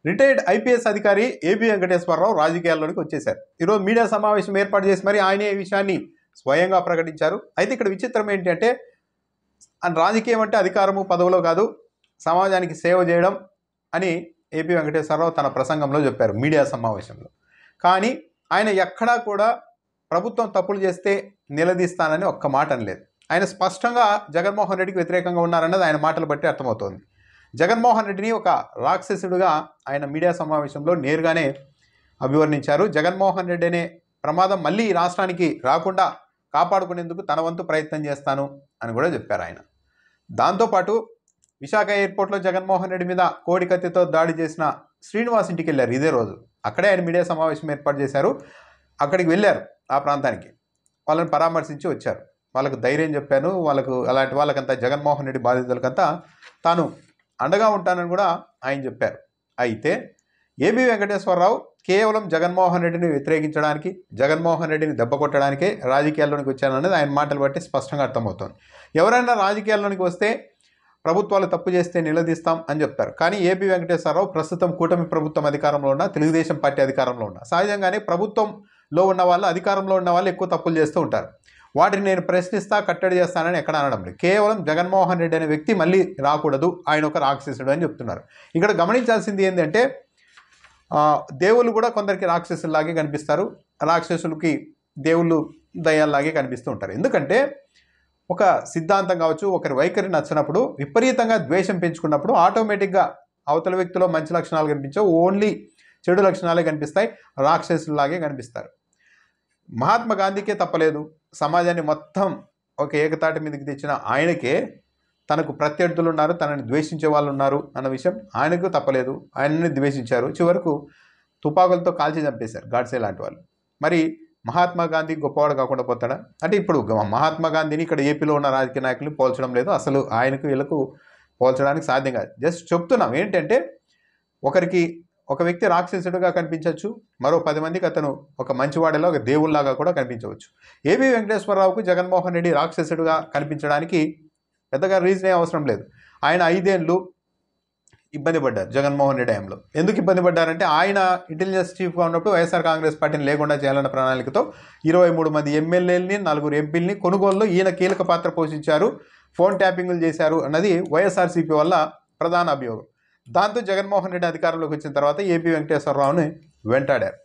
Retired IPS అధికారి AB Venkateswararao రాజకీయాల్లోనికి వచ్చేశారు. ఈరోజు మీడియా సమావేశం ఏర్పాటు చేసి మరి ఆయన ఈ విషయాన్ని స్వయంగా ప్రకటించారు. అయితే ఇక్కడ విచిత్రం ఏంటంటే రాజకీయం అంటే అధికారము పదవిలో కాదు, సమాజానికి సేవ చేయడం అని ఏపీ వెంకటేశ్వరరావు తన ప్రసంగంలో చెప్పారు మీడియా సమావేశంలో. కానీ ఆయన ఎక్కడా కూడా ప్రభుత్వం తప్పులు చేస్తే నిలదీస్తానని ఒక్క మాట అనలేదు. ఆయన స్పష్టంగా జగన్మోహన్ రెడ్డికి వ్యతిరేకంగా ఉన్నారన్నది ఆయన మాటలు బట్టి అర్థమవుతోంది. జగన్మోహన్ రెడ్డిని ఒక రాక్షసుడిగా ఆయన మీడియా సమావేశంలో నేరుగానే అభివర్ణించారు. జగన్మోహన్ రెడ్డి అనే ప్రమాదం మళ్ళీ ఈ రాష్ట్రానికి రాకుండా కాపాడుకునేందుకు తన వంతు ప్రయత్నం చేస్తాను అని కూడా చెప్పారు ఆయన. దాంతోపాటు విశాఖ ఎయిర్పోర్ట్లో జగన్మోహన్ రెడ్డి మీద కోడి కత్తితో దాడి చేసిన శ్రీనివాస్ ఇంటికి వెళ్ళారు. ఇదే రోజు అక్కడే ఆయన మీడియా సమావేశం ఏర్పాటు చేశారు. అక్కడికి వెళ్ళారు, ఆ ప్రాంతానికి వాళ్ళని పరామర్శించి వచ్చారు. వాళ్ళకు ధైర్యం చెప్పాను, వాళ్ళకు అలాంటి వాళ్ళకంతా జగన్మోహన్ రెడ్డి బాధితులకంతా తాను అండగా ఉంటానని కూడా ఆయన చెప్పారు. అయితే ఏబి వెంకటేశ్వరరావు కేవలం జగన్మోహన్ రెడ్డిని వ్యతిరేకించడానికి, జగన్మోహన్ రెడ్డిని దెబ్బ కొట్టడానికే రాజకీయాల్లోనికి వచ్చాననేది ఆయన మాటలు బట్టి స్పష్టంగా అర్థమవుతుంది. ఎవరైనా రాజకీయాల్లోనికి వస్తే ప్రభుత్వాలు తప్పు చేస్తే నిలదీస్తాం అని చెప్తారు. కానీ ఏబి వెంకటేశ్వరరావు ప్రస్తుతం కూటమి ప్రభుత్వం అధికారంలో ఉన్న, తెలుగుదేశం పార్టీ అధికారంలో ఉన్న, సహజంగానే ప్రభుత్వంలో ఉన్న వాళ్ళు, అధికారంలో ఉన్న వాళ్ళు ఎక్కువ తప్పులు చేస్తూ ఉంటారు. వాటిని నేను ప్రశ్నిస్తా, కట్టడి చేస్తానని ఎక్కడ అనడం లేదు. కేవలం జగన్మోహన్ రెడ్డి అనే వ్యక్తి మళ్ళీ రాకూడదు, ఆయన ఒక రాక్షసుడు అని చెప్తున్నారు. ఇక్కడ గమనించాల్సింది ఏంటంటే దేవుళ్ళు కూడా కొందరికి రాక్షసుల్లాగే కనిపిస్తారు, రాక్షసులకి దేవుళ్ళు దయ్యాల్లాగే కనిపిస్తూ ఉంటారు. ఎందుకంటే ఒక సిద్ధాంతం కావచ్చు, ఒకరి వైఖరి నచ్చినప్పుడు విపరీతంగా ద్వేషం పెంచుకున్నప్పుడు ఆటోమేటిక్గా అవతల వ్యక్తిలో మంచి లక్షణాలు కనిపించవు, ఓన్లీ చెడు లక్షణాలే కనిపిస్తాయి, రాక్షసుల్లాగే కనిపిస్తారు. మహాత్మా గాంధీకే తప్పలేదు, సమాజాన్ని మొత్తం ఒక ఏకతాటి మీదకి తెచ్చిన ఆయనకే తనకు ప్రత్యర్థులు ఉన్నారు, తనని ద్వేషించే వాళ్ళు ఉన్నారు అన్న విషయం ఆయనకు తప్పలేదు. ఆయనని ద్వేషించారు, చివరకు తుపాకులతో కాల్చి చంపేశారు గాడ్సే లాంటి వాళ్ళు. మరి మహాత్మా గాంధీ గొప్పవాడు కాకుండా పోతాడా? అంటే ఇప్పుడు మహాత్మా గాంధీని ఇక్కడ ఏపీలో ఉన్న రాజకీయ నాయకులు పోల్చడం లేదు, అసలు ఆయనకు వీళ్ళకు పోల్చడానికి సాధ్యం కాదు. జస్ట్ చెప్తున్నాం ఏంటంటే ఒక వ్యక్తి రాక్షసుడిగా కనిపించవచ్చు, మరో 10 మందికి అతను ఒక మంచివాడిలా, ఒక దేవుళ్లాగా కూడా కనిపించవచ్చు. ఏబి వెంకటేశ్వరరావుకు జగన్మోహన్ రెడ్డి రాక్షసుడిగా కనిపించడానికి పెద్దగా రీజనే అవసరం లేదు. ఆయన 5 ఏళ్ళు ఇబ్బంది పడ్డారు జగన్మోహన్ రెడ్డి హయాంలో. ఎందుకు ఇబ్బంది పడ్డారంటే ఆయన ఇంటెలిజెన్స్ చీఫ్గా ఉన్నప్పుడు వైఎస్ఆర్ కాంగ్రెస్ పార్టీని లేకుండా చేయాలన్న ప్రణాళికతో 23 మంది ఎమ్మెల్యేలని, 4 ఎంపీలని కొనుగోలులో ఈయన కీలక పాత్ర పోషించారు, ఫోన్ ట్యాపింగ్లు చేశారు అన్నది వైఎస్ఆర్సీపీ వల్ల ప్రధాన అభియోగం. దాంతో జగన్మోహన్ రెడ్డి అధికారంలోకి వచ్చిన తర్వాత ఏపీ వెంకటేశ్వరరావుని వెంటాడారు.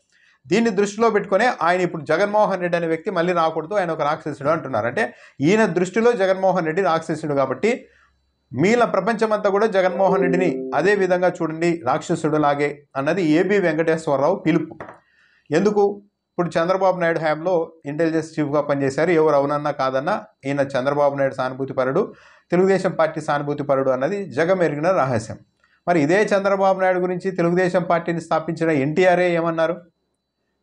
దీన్ని దృష్టిలో పెట్టుకునే ఆయన ఇప్పుడు జగన్మోహన్ రెడ్డి అనే వ్యక్తి మళ్ళీ రాకూడదు, ఆయన ఒక రాక్షసుడు అంటున్నారు. అంటే ఈయన దృష్టిలో జగన్మోహన్ రెడ్డి రాక్షసుడు కాబట్టి మీల ప్రపంచమంతా కూడా జగన్మోహన్ రెడ్డిని అదే విధంగా చూడండి, రాక్షసుడు లాగే అన్నది ఏబి వెంకటేశ్వరరావు పిలుపు. ఎందుకు? ఇప్పుడు చంద్రబాబు నాయుడు హయాంలో ఇంటెలిజెన్స్ చీఫ్గా పనిచేశారు. ఎవరు అవునన్నా కాదన్నా ఈయన చంద్రబాబు నాయుడు సానుభూతిపరుడు, తెలుగుదేశం పార్టీ సానుభూతిపరుడు అన్నది జగమెరిగిన రహస్యం. మరి ఇదే చంద్రబాబు నాయుడు గురించి తెలుగుదేశం పార్టీని స్థాపించిన ఎన్టీఆర్ఏ ఏమన్నారు?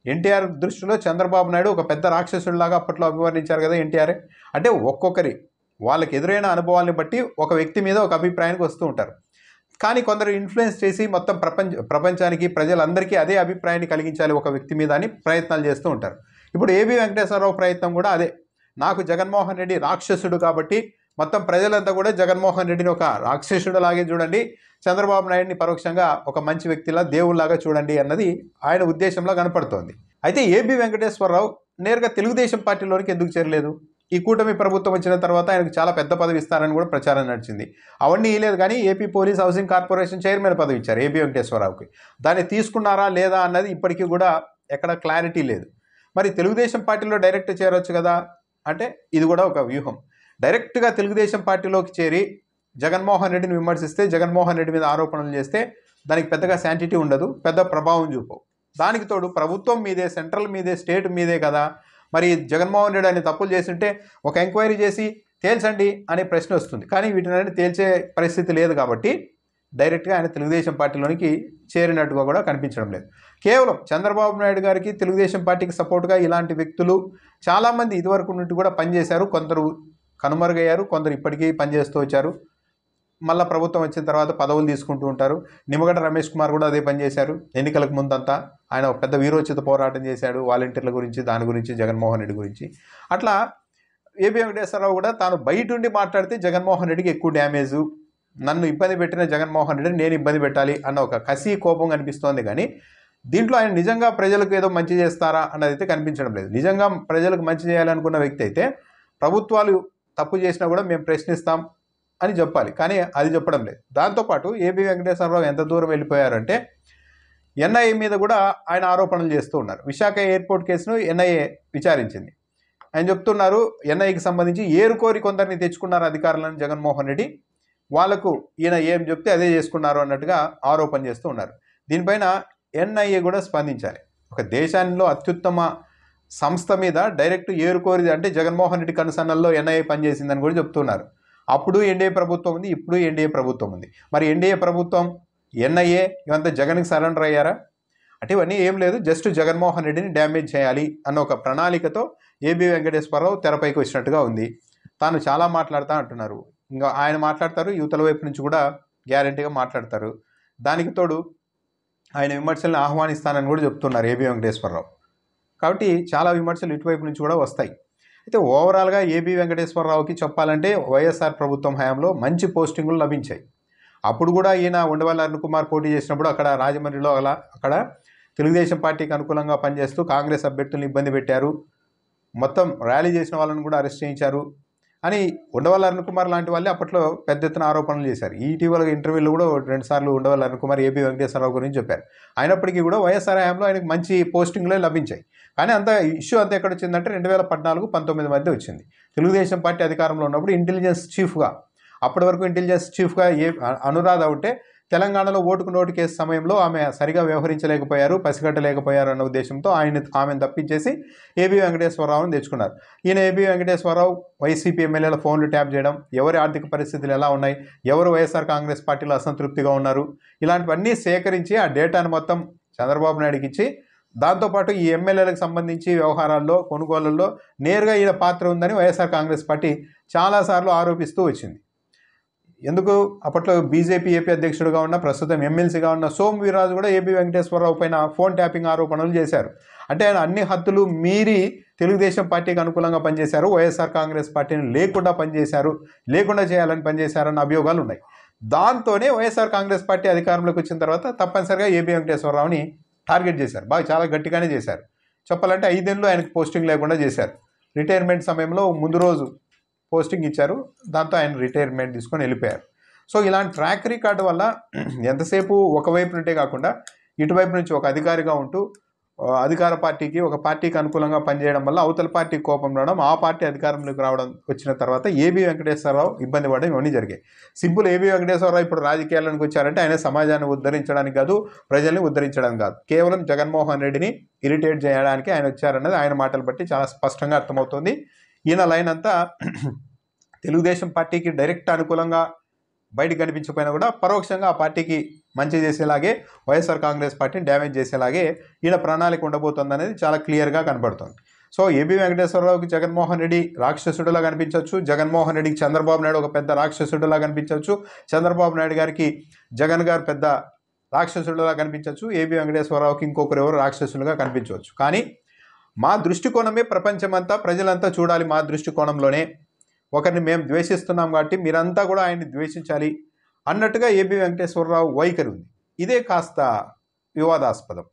ఎన్టీఆర్ దృష్టిలో చంద్రబాబు నాయుడు ఒక పెద్ద రాక్షసుడిలాగా అప్పట్లో అభివర్ణించారు కదా ఎన్టీఆర్ఏ. అంటే ఒక్కొక్కరి వాళ్ళకి ఎదురైన అనుభవాల్ని బట్టి ఒక వ్యక్తి మీద ఒక అభిప్రాయానికి వస్తూ ఉంటారు. కానీ కొందరు ఇన్ఫ్లుయెన్స్ చేసి మొత్తం ప్రపంచానికి, ప్రజలందరికీ అదే అభిప్రాయాన్ని కలిగించాలి ఒక వ్యక్తి మీద అని ప్రయత్నాలు చేస్తూ ఉంటారు. ఇప్పుడు ఏబి వెంకటేశ్వరరావు ప్రయత్నం కూడా అదే. నాకు జగన్మోహన్ రెడ్డి రాక్షసుడు కాబట్టి మొత్తం ప్రజలంతా కూడా జగన్మోహన్ రెడ్డిని ఒక రాక్షసుడు లాగే చూడండి, చంద్రబాబు నాయుడిని పరోక్షంగా ఒక మంచి వ్యక్తిలా, దేవుళ్లాగా చూడండి అన్నది ఆయన ఉద్దేశంలో కనపడుతోంది. అయితే ఏబి వెంకటేశ్వరరావు నేరుగా తెలుగుదేశం పార్టీలోనికి ఎందుకు చేరలేదు? ఈ కూటమి ప్రభుత్వం వచ్చిన తర్వాత ఆయనకు చాలా పెద్ద పదవి ఇస్తారని కూడా ప్రచారం నడిచింది. అవన్నీ ఇవ్వలేదు, కానీ AP police housing corporation chairman పదవి ఇచ్చారు ఏబి వెంకటేశ్వరరావుకి. దాన్ని తీసుకున్నారా లేదా అన్నది ఇప్పటికీ కూడా ఎక్కడ క్లారిటీ లేదు. మరి తెలుగుదేశం పార్టీలో డైరెక్ట్ చేరవచ్చు కదా అంటే ఇది కూడా ఒక వ్యూహం. డైరెక్ట్గా తెలుగుదేశం పార్టీలోకి చేరి జగన్మోహన్ రెడ్డిని విమర్శిస్తే, జగన్మోహన్ రెడ్డి మీద ఆరోపణలు చేస్తే దానికి పెద్దగా శాంటిటీ ఉండదు, పెద్ద ప్రభావం చూపవు. దానికి తోడు ప్రభుత్వం మీదే, సెంట్రల్ మీదే, స్టేట్ మీదే కదా. మరి జగన్మోహన్ రెడ్డి ఆయన తప్పులు చేస్తుంటే ఒక ఎంక్వైరీ చేసి తేల్చండి అనే ప్రశ్న వస్తుంది. కానీ వీటిని తేల్చే పరిస్థితి లేదు కాబట్టి డైరెక్ట్గా ఆయన తెలుగుదేశం పార్టీలోనికి చేరినట్టుగా కూడా కనిపించడం లేదు. కేవలం చంద్రబాబు నాయుడు గారికి, తెలుగుదేశం పార్టీకి సపోర్ట్గా ఇలాంటి వ్యక్తులు చాలామంది ఇదివరకు నుండి కూడా పనిచేశారు. కొందరు కనుమరుగయ్యారు, కొందరు ఇప్పటికీ పనిచేస్తూ వచ్చారు. మళ్ళీ ప్రభుత్వం వచ్చిన తర్వాత పదవులు తీసుకుంటూ ఉంటారు. నిమ్మగడ్డ రమేష్ కుమార్ కూడా అదే పనిచేశారు. ఎన్నికలకు ముందంతా ఆయన ఒక పెద్ద వీరోచిత పోరాటం చేశాడు వాలంటీర్ల గురించి, దాని గురించి, జగన్మోహన్ రెడ్డి గురించి. అట్లా ఏబి వెంకటేశ్వరరావు కూడా తాను బయట ఉండి మాట్లాడితే జగన్మోహన్ రెడ్డికి ఎక్కువ డ్యామేజు, నన్ను ఇబ్బంది పెట్టిన జగన్మోహన్ రెడ్డిని నేను ఇబ్బంది పెట్టాలి అన్న ఒక కసి కోపం కనిపిస్తోంది. కానీ దీంట్లో ఆయన నిజంగా ప్రజలకు ఏదో మంచి చేస్తారా అన్నది అయితే కనిపించడం లేదు. నిజంగా ప్రజలకు మంచి చేయాలనుకున్న వ్యక్తి అయితే ప్రభుత్వాలు తప్పు చేసినా కూడా మేము ప్రశ్నిస్తాం అని చెప్పాలి, కానీ అది చెప్పడం లేదు. దాంతోపాటు ఏబి వెంకటేశ్వరరావు ఎంత దూరం వెళ్ళిపోయారంటే ఎన్ఐఏ మీద కూడా ఆయన ఆరోపణలు చేస్తూ ఉన్నారు. విశాఖ ఎయిర్పోర్ట్ కేసును ఎన్ఐఏ విచారించింది. ఆయన చెప్తున్నారు ఎన్ఐఏకి సంబంధించి ఏరుకోరి కొందరిని తెచ్చుకున్నారు అధికారులను జగన్మోహన్ రెడ్డి, వాళ్లకు ఈయన ఏం చెప్తే అదే చేసుకున్నారు అన్నట్టుగా ఆరోపణ చేస్తూ ఉన్నారు. దీనిపైన ఎన్ఐఏ కూడా స్పందించాలి. ఒక దేశాల్లో అత్యుత్తమ సంస్థ మీద డైరెక్ట్ ఏరుకోరిది అంటే జగన్మోహన్ రెడ్డి కనుసన్నల్లో ఎన్ఐఏ పనిచేసిందని కూడా చెప్తున్నారు. అప్పుడు ఎన్డీఏ ప్రభుత్వం ఉంది, ఇప్పుడు ఎన్డీఏ ప్రభుత్వం ఉంది. మరి ఎన్డీఏ ప్రభుత్వం ఎన్ఐఏ ఇవంతా జగన్కి సరెండర్ అయ్యారా? అంటే ఇవన్నీ ఏం లేదు, జస్ట్ జగన్మోహన్ రెడ్డిని డ్యామేజ్ చేయాలి అన్న ఒక ప్రణాళికతో ఏబి వెంకటేశ్వరరావు తెరపైకి వచ్చినట్టుగా ఉంది. తాను చాలా మాట్లాడుతా అంటున్నారు. ఇంకా ఆయన మాట్లాడతారు, యువతల వైపు నుంచి కూడా గ్యారంటీగా మాట్లాడతారు. దానికి తోడు ఆయన విమర్శలను ఆహ్వానిస్తానని కూడా చెప్తున్నారు ఏబి వెంకటేశ్వరరావు. కాబట్టి చాలా విమర్శలు ఇటువైపు నుంచి కూడా వస్తాయి. అయితే ఓవరాల్గా ఏబి వెంకటేశ్వరరావుకి చెప్పాలంటే వైఎస్ఆర్ ప్రభుత్వం హయాంలో మంచి పోస్టింగులు లభించాయి. అప్పుడు కూడా ఈయన ఉండవల్లి అరుణ్ కుమార్ పోటీ చేసినప్పుడు అక్కడ రాజమండ్రిలో అక్కడ తెలుగుదేశం పార్టీకి అనుకూలంగా పనిచేస్తూ కాంగ్రెస్ అభ్యర్థులను ఇబ్బంది పెట్టారు, మొత్తం ర్యాలీ చేసిన వాళ్ళని కూడా అరెస్ట్ చేయించారు అని ఉండవల్లి అరుణ్ కుమార్ లాంటి వాళ్ళే అప్పట్లో పెద్ద ఎత్తున ఆరోపణలు చేశారు. ఇటీవల ఇంటర్వ్యూలో కూడా 2 సార్లు ఉండవల్లి అరుణ్ కుమార్ ఏబి వెంకటేశ్వరరావు గురించి చెప్పారు. అయినప్పటికీ కూడా వైఎస్ఆర్ హయాంలో ఆయనకు మంచి పోస్టింగ్లే లభించాయి. కానీ అంత ఇష్యూ అంతా ఎక్కడ వచ్చిందంటే 2014-19 మధ్య వచ్చింది. తెలుగుదేశం పార్టీ అధికారంలో ఉన్నప్పుడు ఇంటెలిజెన్స్ చీఫ్గా, అప్పటి వరకు ఇంటెలిజెన్స్ చీఫ్గా అనురాధ ఉంటే తెలంగాణలో ఓటుకు నోటు కేసు సమయంలో ఆమె సరిగా వ్యవహరించలేకపోయారు, పసిగట్టలేకపోయారు అన్న ఉద్దేశంతో ఆమెను తప్పించేసి ఏబి వెంకటేశ్వరరావుని తెచ్చుకున్నారు. ఈయన ఏబి వెంకటేశ్వరరావు వైసీపీ ఎమ్మెల్యేల ఫోన్లు ట్యాప్ చేయడం, ఎవరి ఆర్థిక పరిస్థితులు ఎలా ఉన్నాయి, ఎవరు వైఎస్ఆర్ కాంగ్రెస్ పార్టీలో అసంతృప్తిగా ఉన్నారు, ఇలాంటివన్నీ సేకరించి ఆ డేటాను మొత్తం చంద్రబాబు నాయుడుకి ఇచ్చి, దాంతోపాటు ఈ ఎమ్మెల్యేలకు సంబంధించి వ్యవహారాల్లో కొనుగోళ్లలో నేరుగా ఈయన పాత్ర ఉందని వైఎస్ఆర్ కాంగ్రెస్ పార్టీ చాలాసార్లు ఆరోపిస్తూ వచ్చింది. ఎందుకు అప్పట్లో బీజేపీ ఏపీ అధ్యక్షుడిగా ఉన్న, ప్రస్తుతం ఎమ్మెల్సీగా ఉన్న సోము వీర్రాజు కూడా ఏబి వెంకటేశ్వరరావు పైన ఫోన్ ట్యాపింగ్ ఆరోపణలు చేశారు. అంటే ఆయన అన్ని హద్దులు మీరి తెలుగుదేశం పార్టీకి అనుకూలంగా పనిచేశారు, వైఎస్ఆర్ కాంగ్రెస్ పార్టీని లేకుండా చేయాలని పనిచేశారన్న అభియోగాలు ఉన్నాయి. దాంతోనే వైఎస్ఆర్ కాంగ్రెస్ పార్టీ అధికారంలోకి వచ్చిన తర్వాత తప్పనిసరిగా ఏబి వెంకటేశ్వరరావుని టార్గెట్ చేశారు. చాలా గట్టిగానే చేశారు. చెప్పాలంటే 5 ఏళ్ళు ఆయనకు పోస్టింగ్ లేకుండా చేశారు. రిటైర్మెంట్ సమయంలో ముందు రోజు పోస్టింగ్ ఇచ్చారు, దాంతో ఆయన రిటైర్మెంట్ తీసుకొని వెళ్ళిపోయారు. సో ఇలాంటి ట్రాక్ రికార్డు వల్ల ఎంతసేపు ఒకవైపు నుండే కాకుండా ఇటువైపు నుంచి ఒక అధికారిగా ఉంటూ అధికార పార్టీకి, ఒక పార్టీకి అనుకూలంగా పనిచేయడం వల్ల అవతల పార్టీ కోపం రావడం, ఆ పార్టీ అధికారంలోకి వచ్చిన తర్వాత ఏబి వెంకటేశ్వరరావు ఇబ్బంది పడడం, ఇవన్నీ జరిగాయి. సింపుల్ ఏబి వెంకటేశ్వరరావు ఇప్పుడు రాజకీయాలకు వచ్చారంటే ఆయన సమాజాన్ని ఉద్ధరించడానికి కాదు, ప్రజల్ని ఉద్ధరించడానికి కాదు, కేవలం జగన్మోహన్ రెడ్డిని ఇరిటేట్ చేయడానికి ఆయన వచ్చారన్నది ఆయన మాటలు బట్టి చాలా స్పష్టంగా అర్థమవుతుంది. ఈయన లైన్ అంతా తెలుగుదేశం పార్టీకి డైరెక్ట్ అనుకూలంగా బయటకు కనిపించకపోయినా కూడా పరోక్షంగా ఆ పార్టీకి మంచి చేసేలాగే, వైఎస్ఆర్ కాంగ్రెస్ పార్టీని డ్యామేజ్ చేసేలాగే ఈయన ప్రణాళిక ఉండబోతుంది అనేది చాలా క్లియర్గా కనబడుతుంది. సో ఏబి వెంకటేశ్వరరావుకి జగన్మోహన్ రెడ్డి రాక్షసుడిలా కనిపించవచ్చు, జగన్మోహన్ రెడ్డికి చంద్రబాబు నాయుడు ఒక పెద్ద రాక్షసుడిలా కనిపించవచ్చు, చంద్రబాబు నాయుడు గారికి జగన్ గారు పెద్ద రాక్షసుడిలా కనిపించవచ్చు, ఏబి వెంకటేశ్వరరావుకి ఇంకొకరు ఎవరు రాక్షసులుగా కనిపించవచ్చు. కానీ మా దృష్టికోణమే ప్రపంచమంతా, ప్రజలంతా చూడాలి మా దృష్టికోణంలోనే, ఒకరిని మేము ద్వేషిస్తున్నాం కాబట్టి మీరంతా కూడా ఆయన్ని ద్వేషించాలి అన్నట్టుగా ఏబి వెంకటేశ్వరరావు వైఖరి ఉంది. ఇదే కాస్త వివాదాస్పదం.